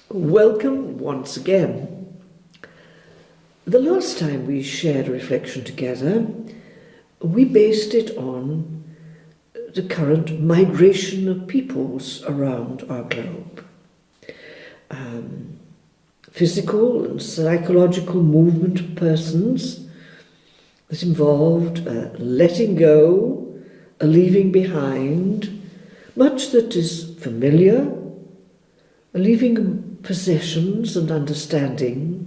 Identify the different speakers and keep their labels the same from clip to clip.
Speaker 1: Welcome once again. The last time we shared a reflection together, we based it on the current migration of peoples around our globe. Physical and psychological movement of persons that involved letting go, a leaving behind, much that is familiar, a leaving possessions and understanding,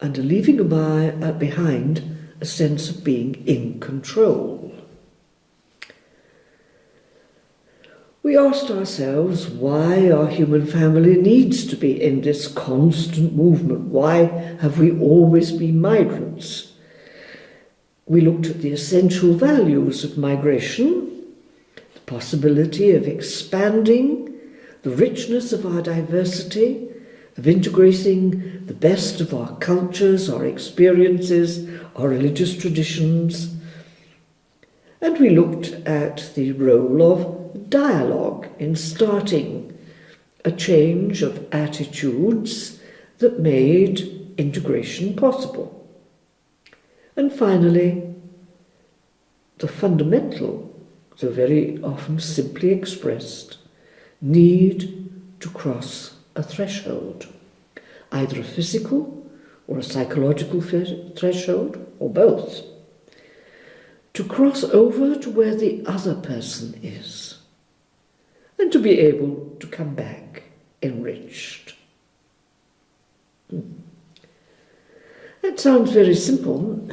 Speaker 1: and a leaving behind a sense of being in control. We asked ourselves why our human family needs to be in this constant movement. Why have we always been migrants? We looked at the essential values of migration, the possibility of expanding the richness of our diversity, of integrating the best of our cultures, our experiences, our religious traditions. And we looked at the role of dialogue in starting a change of attitudes that made integration possible. And finally, the fundamental, though very often simply expressed, need to cross a threshold, either a physical or a psychological threshold, or both, to cross over to where the other person is, and to be able to come back enriched. That sounds very simple.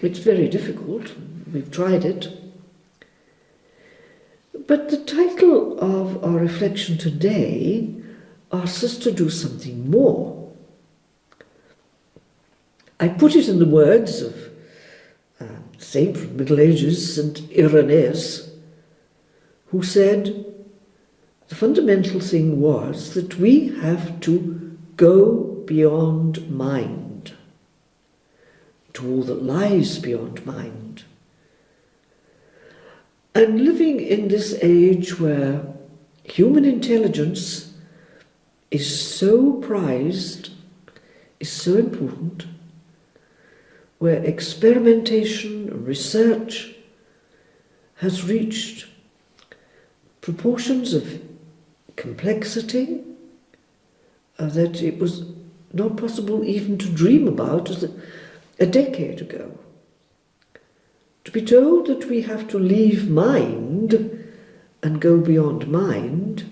Speaker 1: It's very difficult. We've tried it. But the title of our reflection today asks us to do something more. I put it in the words of a saint from the Middle Ages, St. Irenaeus, who said the fundamental thing was that we have to go beyond mind, to all that lies beyond mind. And living in this age where human intelligence is so prized, is so important, where experimentation and research has reached proportions of complexity that it was not possible even to dream about a decade ago. To be told that we have to leave mind and go beyond mind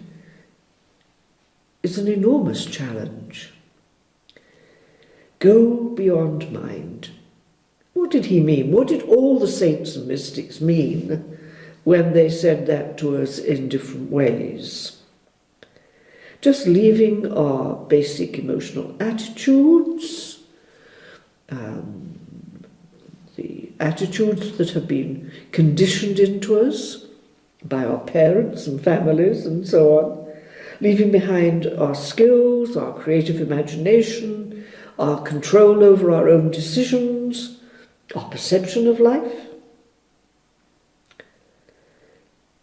Speaker 1: is an enormous challenge. Go beyond mind. What did he mean? What did all the saints and mystics mean when they said that to us in different ways? Just leaving our basic emotional attitudes, the attitudes that have been conditioned into us by our parents and families and so on, leaving behind our skills, our creative imagination, our control over our own decisions, our perception of life.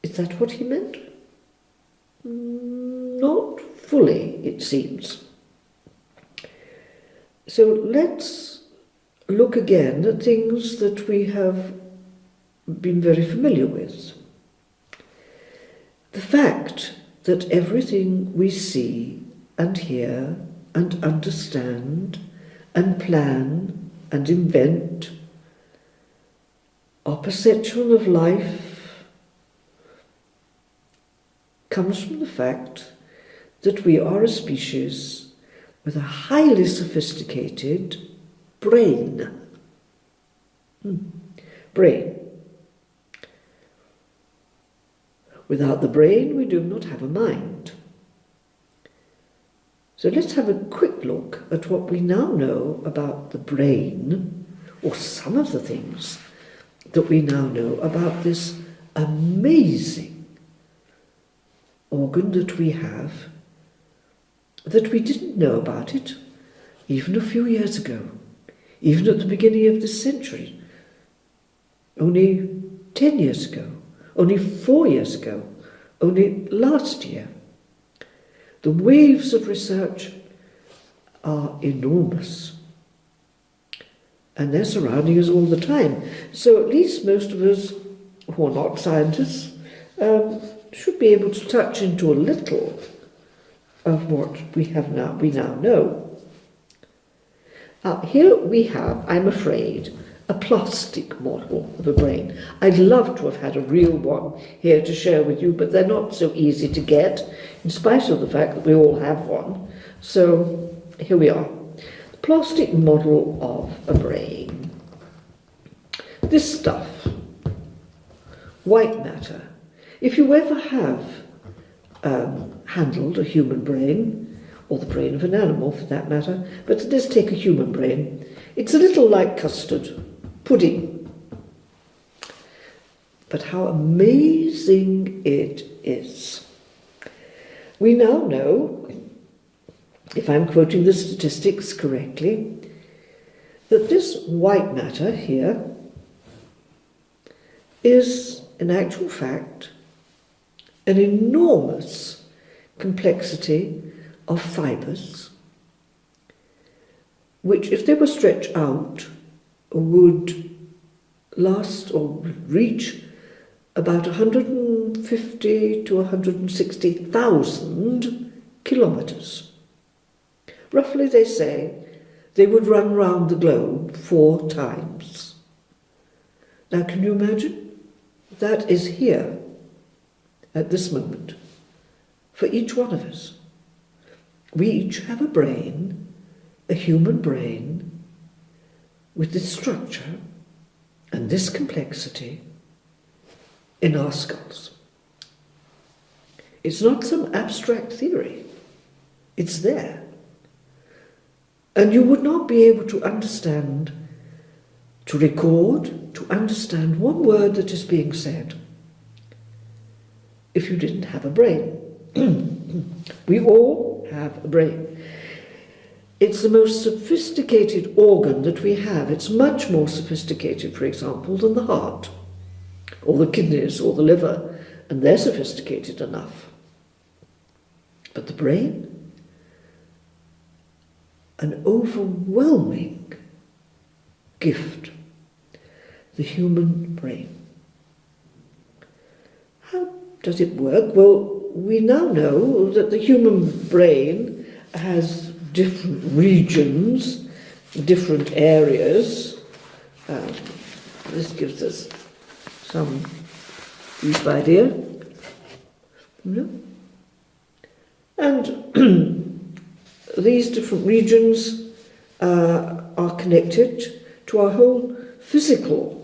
Speaker 1: Is that what he meant? Not fully, it seems. So let's look again at things that we have been very familiar with. The fact that everything we see and hear and understand and plan and invent, our perception of life, comes from the fact that we are a species with a highly sophisticated brain. Brain. Without the brain, we do not have a mind. So let's have a quick look at what we now know about the brain, or some of the things that we now know about this amazing organ that we have, that we didn't know about it even a few years ago. Even at the beginning of this century, only 10 years ago, only 4 years ago, only last year. The waves of research are enormous, and they're surrounding us all the time. So at least most of us who are not scientists should be able to touch into a little of what we now know. Here we have, I'm afraid, a plastic model of a brain. I'd love to have had a real one here to share with you, but they're not so easy to get, in spite of the fact that we all have one. So here we are. The plastic model of a brain. This stuff, white matter. If you ever have handled a human brain, or the brain of an animal for that matter, but let's take a human brain, it's a little like custard, pudding. But how amazing it is. We now know, if I'm quoting the statistics correctly, that this white matter here is, in actual fact, an enormous complexity of fibres, which, if they were stretched out, would last or reach about 150 to 160,000 kilometres. Roughly, they say, they would run round the globe 4 times. Now, can you imagine? That is here, at this moment, for each one of us. We each have a brain, a human brain, with this structure and this complexity in our skulls. It's not some abstract theory. It's there. And you would not be able to understand, to record, to understand one word that is being said if you didn't have a brain. We all have a brain. It's the most sophisticated organ that we have. It's much more sophisticated, for example, than the heart, or the kidneys, or the liver, and they're sophisticated enough. But the brain, an overwhelming gift, the human brain. How does it work? Well, we now know that the human brain has different regions, different areas. This gives us some brief idea. And these different regions are connected to our whole physical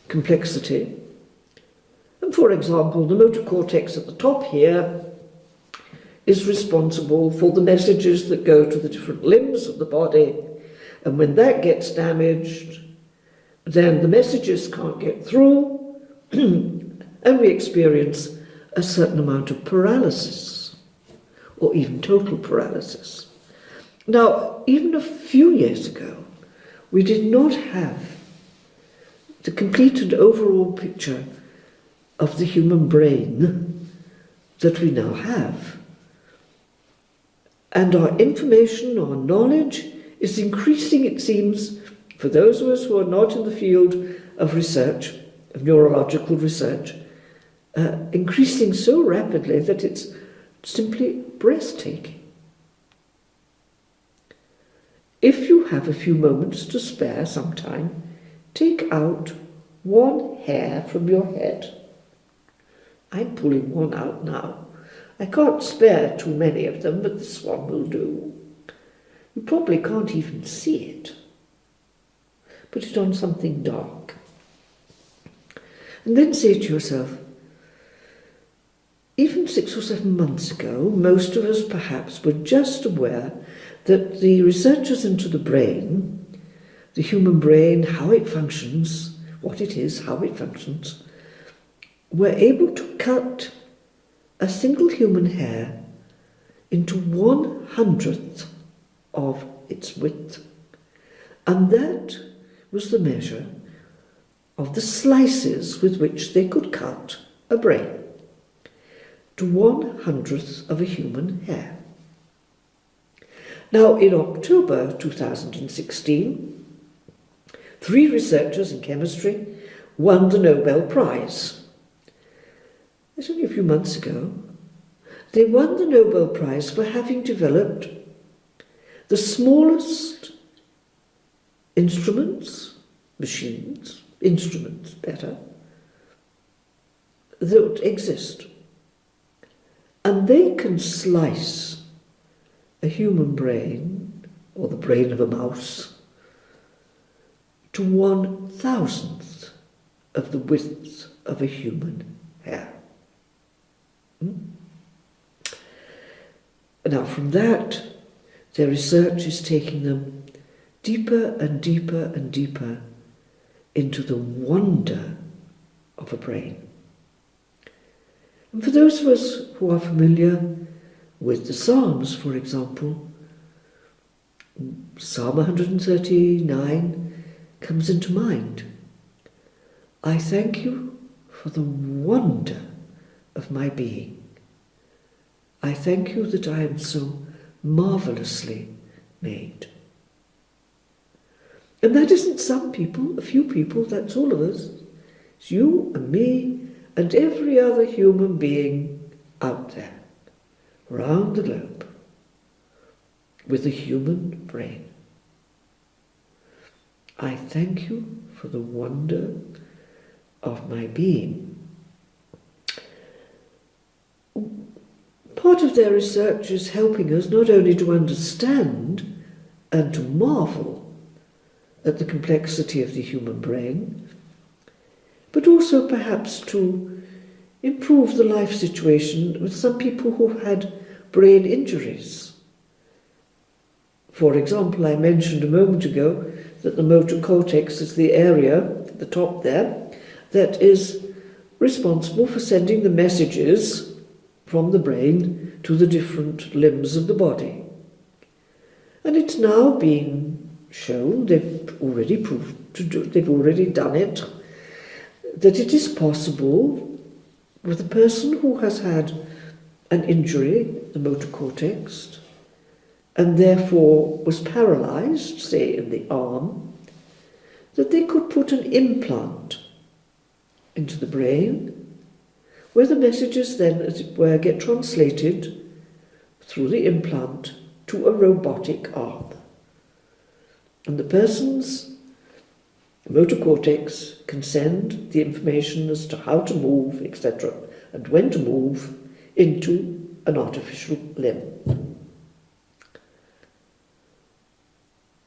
Speaker 1: complexity. And for example, the motor cortex at the top here is responsible for the messages that go to the different limbs of the body. And when that gets damaged, then the messages can't get through, and we experience a certain amount of paralysis, or even total paralysis. Now, even a few years ago, we did not have the complete and overall picture of the human brain that we now have. And our information, our knowledge is increasing, it seems, for those of us who are not in the field of research, of neurological research, increasing so rapidly that it's simply breathtaking. If you have a few moments to spare sometime, take out one hair from your head. I'm pulling one out now. I can't spare too many of them, but this one will do. You probably can't even see it. Put it on something dark. And then say to yourself, even 6 or 7 months ago, most of us perhaps were just aware that the researchers into the brain, the human brain, how it functions, what it is, how it functions, were able to cut a single human hair into 1/100th of its width. And that was the measure of the slices with which they could cut a brain. to 1/100th of a human hair. Now, in October 2016, 3 researchers in chemistry won the Nobel Prize. It's only a few months ago. They won the Nobel Prize for having developed the smallest instruments, better, that exist. And they can slice a human brain, or the brain of a mouse, to 1/1000th of the width of a human hair. Now, from that, their research is taking them deeper and deeper and deeper into the wonder of a brain. And for those of us who are familiar with the Psalms, for example, Psalm 139 comes into mind. I thank you for the wonder of my being. I thank you that I am so marvelously made. And that isn't some people, a few people, that's all of us. It's you and me and every other human being out there, around the globe, with a human brain. I thank you for the wonder of my being. Part of their research is helping us not only to understand and to marvel at the complexity of the human brain, but also perhaps to improve the life situation with some people who've had brain injuries. For example, I mentioned a moment ago that the motor cortex is the area at the top there that is responsible for sending the messages from the brain to the different limbs of the body. And it's now been shown, they've already done it, that it is possible with a person who has had an injury, the motor cortex, and therefore was paralyzed, say in the arm, that they could put an implant into the brain, where the messages then, as it were, get translated through the implant to a robotic arm. And the person's motor cortex can send the information as to how to move, etc., and when to move into an artificial limb.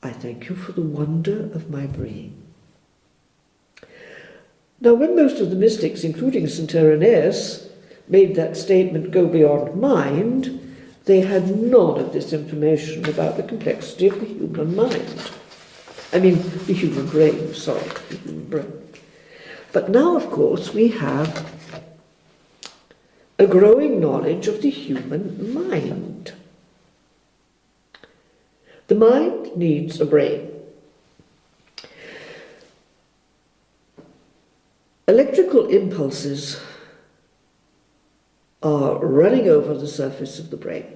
Speaker 1: I thank you for the wonder of my being. Now, when most of the mystics, including St. Irenaeus, made that statement go beyond mind, they had none of this information about the complexity of the human mind. I mean, the human brain, the human brain. But now, of course, we have a growing knowledge of the human mind. The mind needs a brain. Electrical impulses are running over the surface of the brain.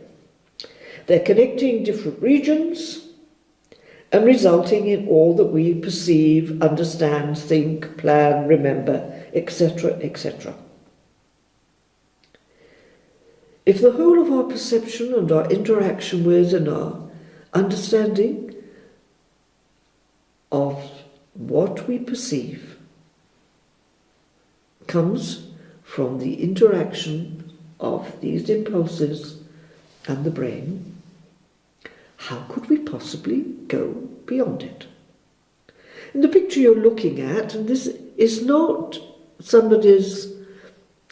Speaker 1: They're connecting different regions and resulting in all that we perceive, understand, think, plan, remember, etc., etc. If the whole of our perception and our interaction with and our understanding of what we perceive comes from the interaction of these impulses and the brain, how could we possibly go beyond it? In the picture you're looking at, and this is not somebody's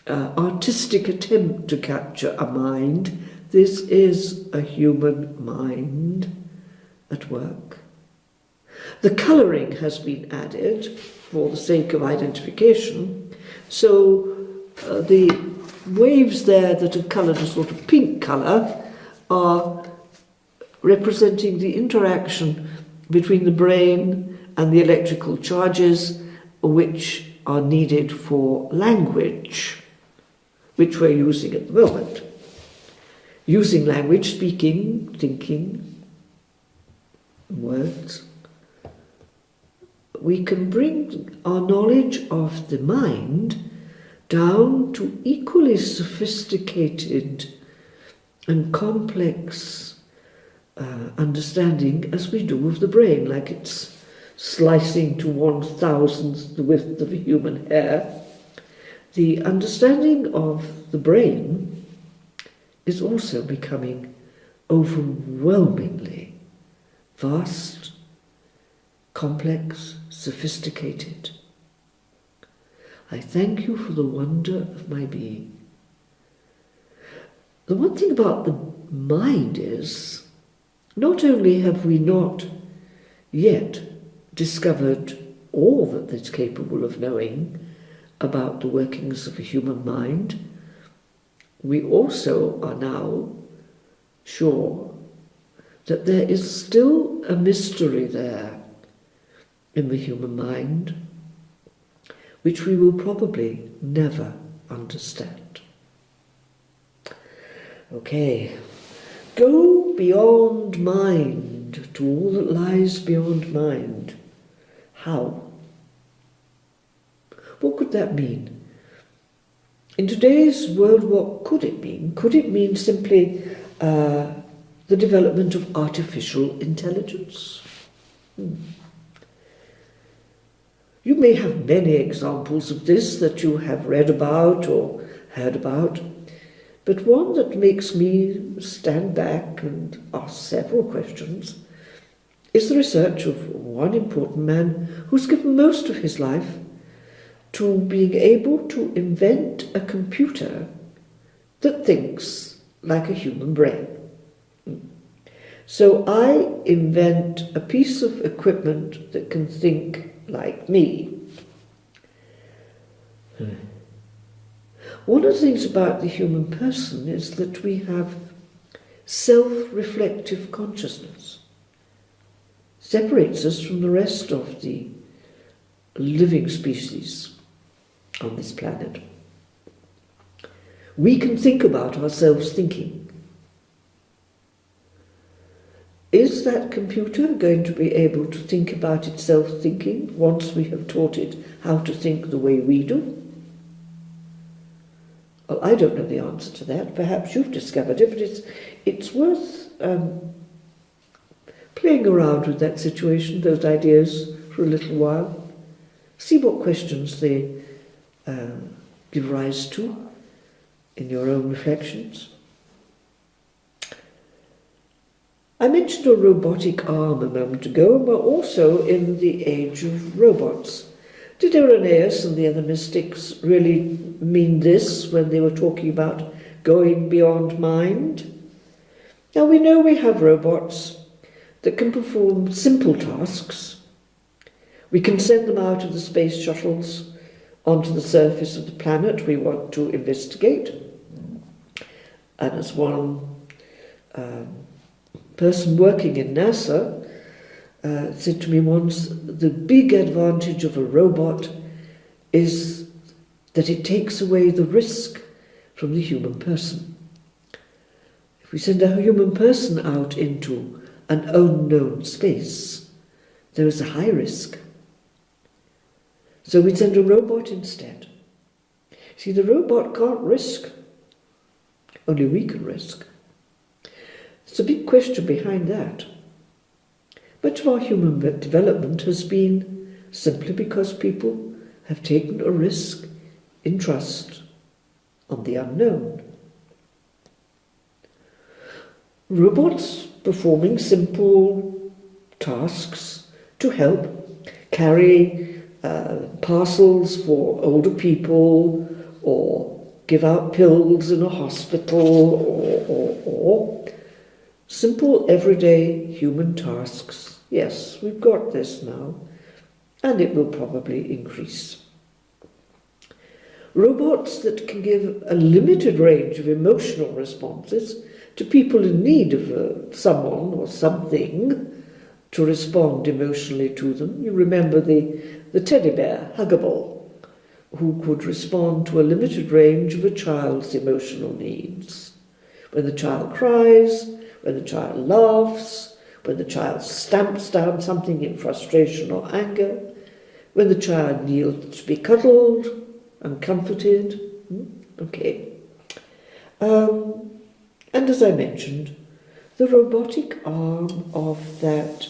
Speaker 1: artistic attempt to capture a mind, this is a human mind at work. The colouring has been added for the sake of identification, so the waves there that are coloured a sort of pink colour are representing the interaction between the brain and the electrical charges which are needed for language. which we're using at the moment. Using language, speaking, thinking, words, we can bring our knowledge of the mind down to equally sophisticated and complex understanding as we do of the brain, like it's slicing to 1,000th the width of a human hair. The understanding of the brain is also becoming overwhelmingly vast, complex, sophisticated. I thank you for the wonder of my being. The one thing about the mind is, not only have we not yet discovered all that it's capable of knowing about the workings of a human mind, we also are now sure that there is still a mystery there in the human mind which we will probably never understand. Okay, go beyond mind to all that lies beyond mind. How? What could that mean? In today's world, what could it mean? Could it mean simply the development of artificial intelligence? You may have many examples of this that you have read about or heard about, but one that makes me stand back and ask several questions is the research of one important man who's given most of his life to being able to invent a computer that thinks like a human brain. So I invent a piece of equipment that can think like me. One of the things about the human person is that we have self-reflective consciousness. Separates us from the rest of the living species on this planet. We can think about ourselves thinking. Is that computer going to be able to think about itself thinking once we have taught it how to think the way we do? Well, I don't know the answer to that. Perhaps you've discovered it, but it's worth playing around with that situation, those ideas, for a little while. See what questions they give rise to in your own reflections. I mentioned a robotic arm a moment ago, and we're also in the age of robots. Did Irenaeus and the other mystics really mean this when they were talking about going beyond mind? Now we know we have robots that can perform simple tasks. We can send them out of the space shuttles onto the surface of the planet we want to investigate. And as one person working in NASA said to me once, the big advantage of a robot is that it takes away the risk from the human person. If we send a human person out into an unknown space, there is a high risk. So we send a robot instead. See, the robot can't risk. Only we can risk. There's a big question behind that. Much of our human development has been simply because people have taken a risk in trust on the unknown. Robots performing simple tasks to help carry parcels for older people, or give out pills in a hospital, or simple everyday human tasks. Yes, we've got this now, and it will probably increase. Robots that can give a limited range of emotional responses to people in need of someone or something to respond emotionally to them. You remember the teddy bear, Huggable, who could respond to a limited range of a child's emotional needs. When the child cries, when the child laughs, when the child stamps down something in frustration or anger, when the child kneels to be cuddled and comforted. Okay. And as I mentioned, the robotic arm of that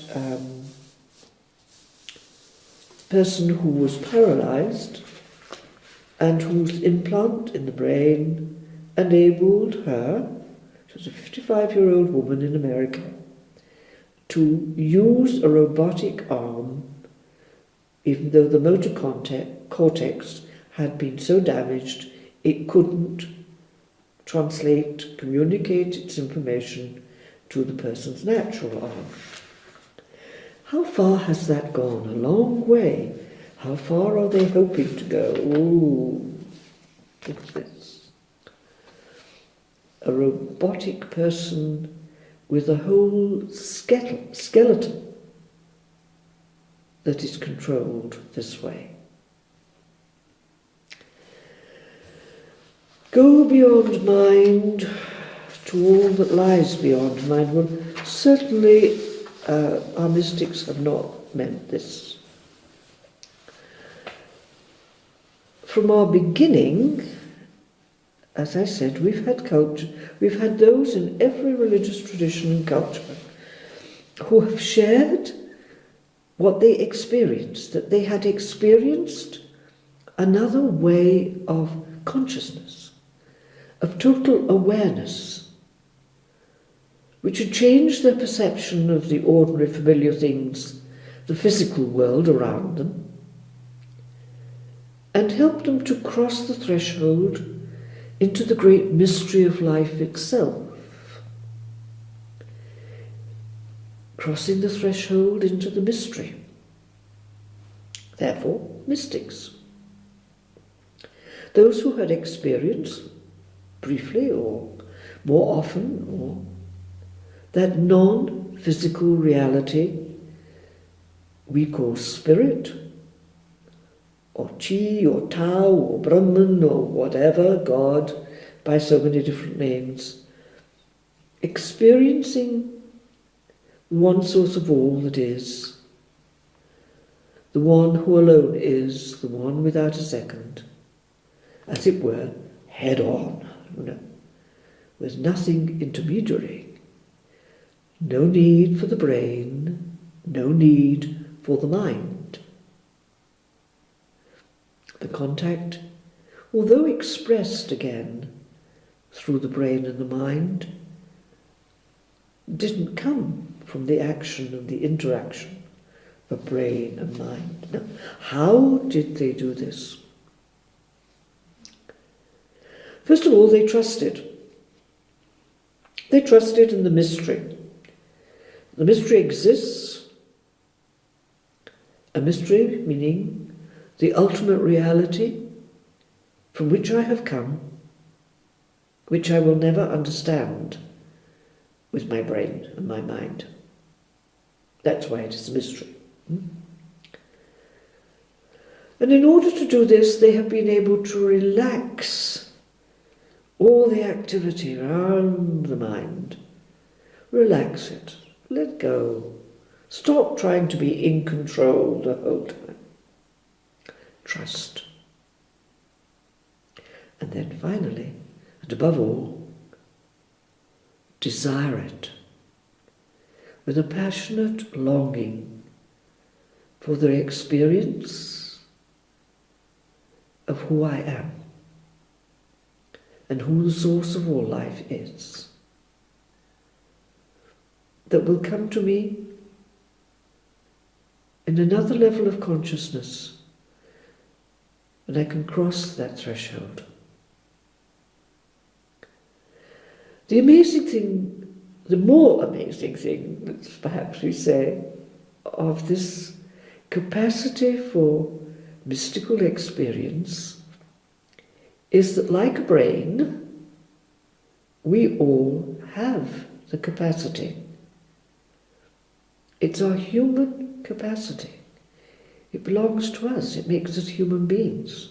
Speaker 1: person who was paralyzed and whose implant in the brain enabled her, she was a 55-year-old woman in America, to use a robotic arm even though the motor cortex had been so damaged it couldn't translate, communicate its information to the person's natural arm. How far has that gone? A long way. How far are they hoping to go? Ooh, what's this? A robotic person with a whole skeleton that is controlled this way. Go beyond mind to all that lies beyond mind. Well, certainly our mystics have not meant this. From our beginning, as I said, we've had culture, we've had those in every religious tradition and culture who have shared what they experienced, that they had experienced another way of consciousness, of total awareness, which had changed their perception of the ordinary familiar things, the physical world around them, and helped them to cross the threshold into the great mystery of life itself. Crossing the threshold into the mystery. Therefore, mystics. Those who had experienced, briefly or more often, or that non-physical reality we call spirit, or chi, or Tao, or Brahman, or whatever, God, by so many different names, experiencing one source of all that is, the one who alone is, the one without a second, as it were, head on, with nothing intermediary, no need for the brain, no need for the mind. The contact, although expressed again through the brain and the mind, didn't come from the action and the interaction of brain and mind. Now, how did they do this? First of all, they trusted. They trusted in the mystery. The mystery exists. A mystery meaning the ultimate reality from which I have come, which I will never understand with my brain and my mind. That's why it is a mystery. And in order to do this, they have been able to relax all the activity around the mind. Relax it. Let go. Stop trying to be in control the whole time. Trust. And then finally, and above all, desire it with a passionate longing for the experience of who I am and who the source of all life is, that will come to me in another level of consciousness, and I can cross that threshold. The amazing thing, the more amazing thing, let's perhaps we say, of this capacity for mystical experience is that, like a brain, we all have the capacity. It's our human capacity. It belongs to us. It makes us human beings.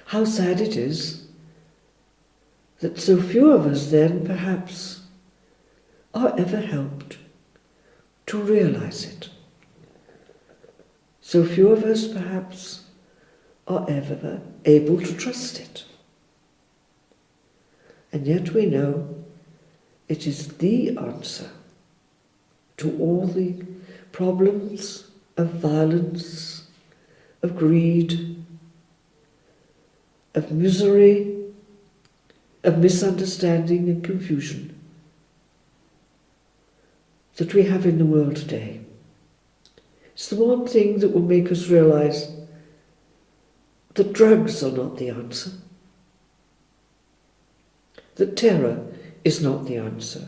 Speaker 1: How sad it is that so few of us then perhaps are ever helped to realize it. So few of us perhaps are ever able to trust it. And yet we know it is the answer to all the problems of violence, of greed, of misery, of misunderstanding and confusion that we have in the world today. It's the one thing that will make us realize that drugs are not the answer, that terror is not the answer,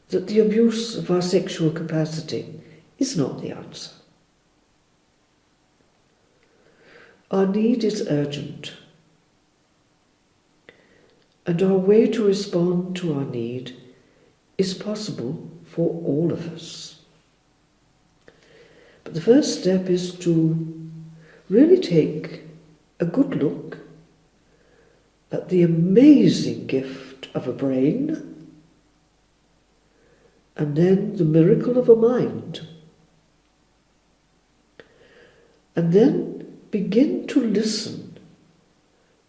Speaker 1: that the abuse of our sexual capacity is not the answer. Our need is urgent, and our way to respond to our need is possible for all of us. But the first step is to really take a good look at the amazing gift of a brain and then the miracle of a mind. And then begin to listen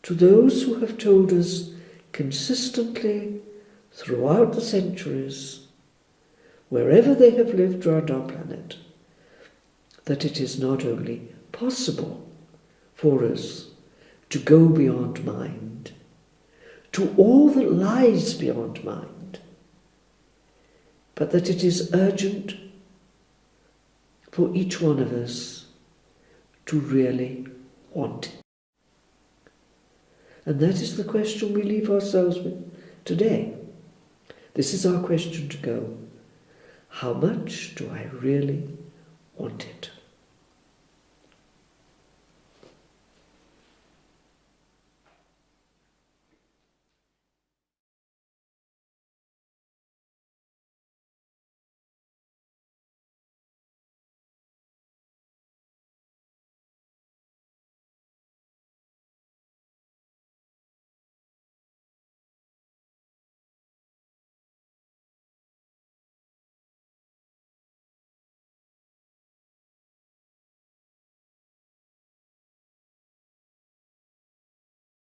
Speaker 1: to those who have told us consistently throughout the centuries, wherever they have lived around our planet, that it is not only possible for us to go beyond mind, to all that lies beyond mind, but that it is urgent for each one of us to really want it. And that is the question we leave ourselves with today. This is our question to go. How much do I really want it?